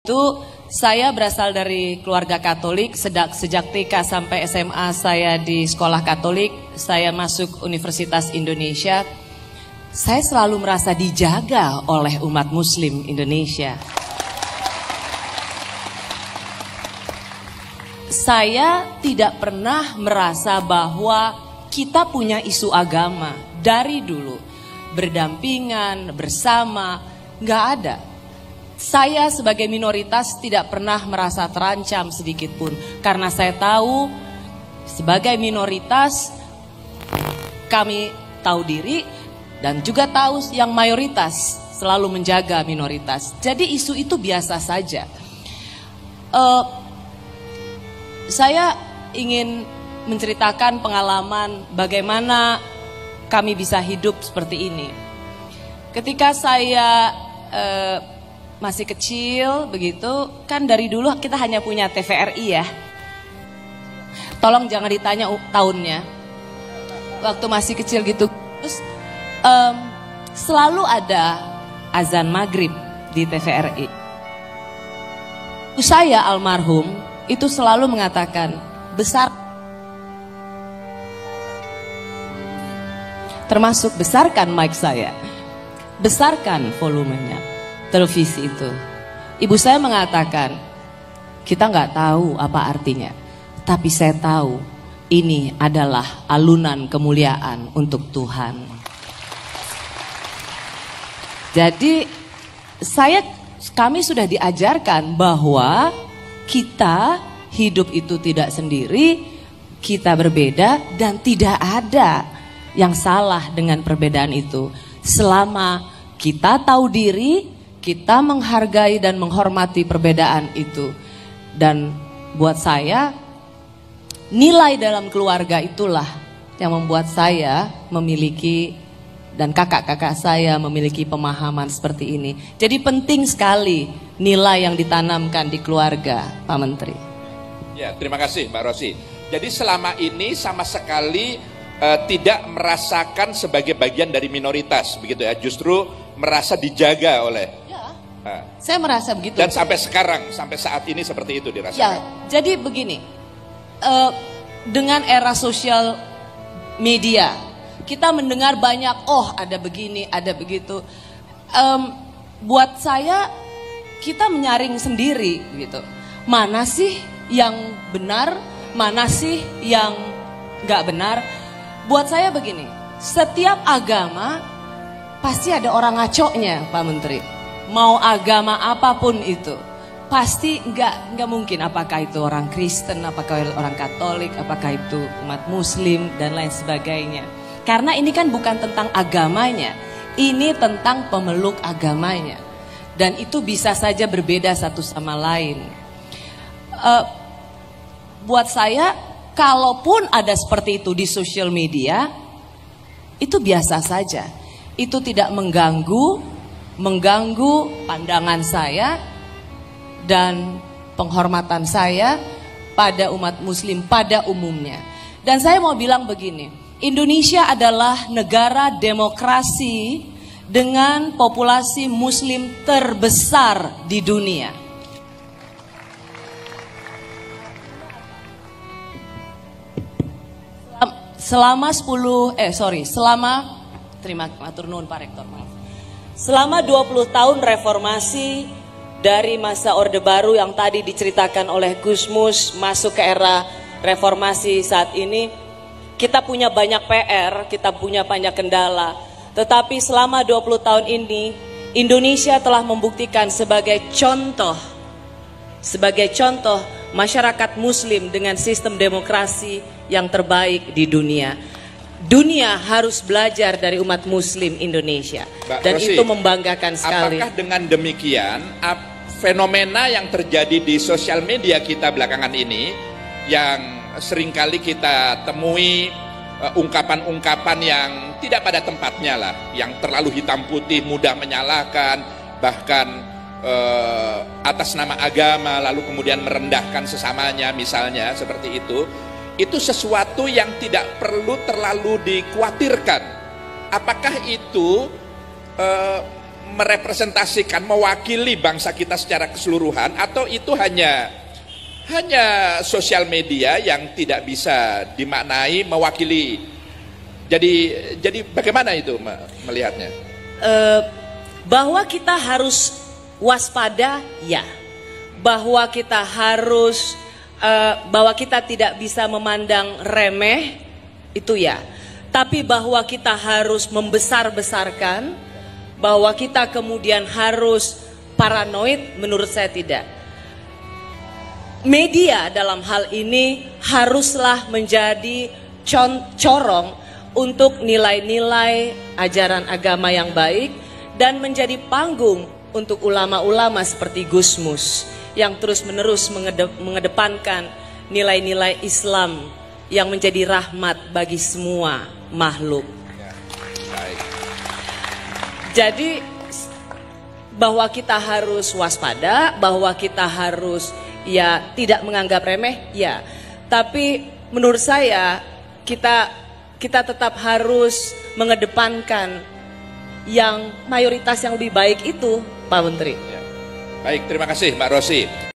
Itu saya berasal dari keluarga Katolik, sejak TK sampai SMA saya di sekolah Katolik, saya masuk Universitas Indonesia. Saya selalu merasa dijaga oleh umat Muslim Indonesia. Saya tidak pernah merasa bahwa kita punya isu agama dari dulu, berdampingan, bersama, nggak ada. Saya sebagai minoritas tidak pernah merasa terancam sedikit pun. Karena saya tahu sebagai minoritas kami tahu diri dan juga tahu yang mayoritas selalu menjaga minoritas. Jadi isu itu biasa saja. Saya ingin menceritakan pengalaman bagaimana kami bisa hidup seperti ini. Ketika saya masih kecil begitu, kan dari dulu kita hanya punya TVRI ya. Tolong jangan ditanya tahunnya. Waktu masih kecil gitu, terus selalu ada azan maghrib di TVRI. Saya almarhum itu selalu mengatakan, termasuk besarkan mic saya, besarkan volumenya. Televisi itu, ibu saya mengatakan, kita nggak tahu apa artinya, tapi saya tahu ini adalah alunan kemuliaan untuk Tuhan. Jadi kami sudah diajarkan bahwa kita hidup itu tidak sendiri, kita berbeda dan tidak ada yang salah dengan perbedaan itu. Selama kita tahu diri, kita menghargai dan menghormati perbedaan itu. Dan buat saya, nilai dalam keluarga itulah yang membuat saya memiliki dan kakak-kakak saya memiliki pemahaman seperti ini. Jadi penting sekali nilai yang ditanamkan di keluarga, Pak Menteri. Ya, terima kasih Mbak Rosi. Jadi selama ini sama sekali tidak merasakan sebagai bagian dari minoritas, begitu ya? Justru merasa dijaga oleh. Saya merasa begitu. Dan sampai sekarang, sampai saat ini seperti itu dirasakan. Ya, jadi begini, dengan era sosial media, kita mendengar banyak, oh ada begini, ada begitu. Buat saya, kita menyaring sendiri gitu. Mana sih yang benar, mana sih yang nggak benar. Buat saya begini, setiap agama pasti ada orang ngaconya, Pak Menteri. Mau agama apapun itu, pasti nggak mungkin. Apakah itu orang Kristen, apakah orang Katolik, apakah itu umat Muslim dan lain sebagainya. Karena ini kan bukan tentang agamanya, ini tentang pemeluk agamanya. Dan itu bisa saja berbeda satu sama lain. Buat saya, kalaupun ada seperti itu di sosial media, itu biasa saja. Itu tidak mengganggu pandangan saya dan penghormatan saya pada umat Muslim pada umumnya. Dan saya mau bilang begini, Indonesia adalah negara demokrasi dengan populasi Muslim terbesar di dunia. Selama 20 tahun reformasi dari masa Orde Baru yang tadi diceritakan oleh Gusmus masuk ke era reformasi saat ini, kita punya banyak PR, kita punya banyak kendala. Tetapi selama 20 tahun ini, Indonesia telah membuktikan sebagai contoh masyarakat Muslim dengan sistem demokrasi yang terbaik di dunia. Dunia harus belajar dari umat Muslim Indonesia. Dan Rosi, itu membanggakan sekali. Apakah dengan demikian fenomena yang terjadi di sosial media kita belakangan ini, yang seringkali kita temui ungkapan-ungkapan yang tidak pada tempatnya lah, yang terlalu hitam putih, mudah menyalahkan, bahkan atas nama agama lalu kemudian merendahkan sesamanya misalnya seperti itu sesuatu yang tidak perlu terlalu dikhawatirkan. Apakah itu merepresentasikan, mewakili bangsa kita secara keseluruhan, atau itu hanya sosial media yang tidak bisa dimaknai mewakili. Jadi bagaimana itu melihatnya? Bahwa kita harus waspada, ya. Bahwa kita harus bahwa kita tidak bisa memandang remeh, itu ya. Tapi bahwa kita harus membesar-besarkan, bahwa kita kemudian harus paranoid, menurut saya tidak. Media dalam hal ini haruslah menjadi corong untuk nilai-nilai ajaran agama yang baik dan menjadi panggung untuk ulama-ulama seperti Gusmus yang terus-menerus mengedepankan nilai-nilai Islam yang menjadi rahmat bagi semua makhluk. Jadi bahwa kita harus waspada, bahwa kita harus ya tidak menganggap remeh, ya. Tapi menurut saya kita tetap harus mengedepankan yang mayoritas yang lebih baik itu, Pak Menteri. Baik, terima kasih Mbak Rosi.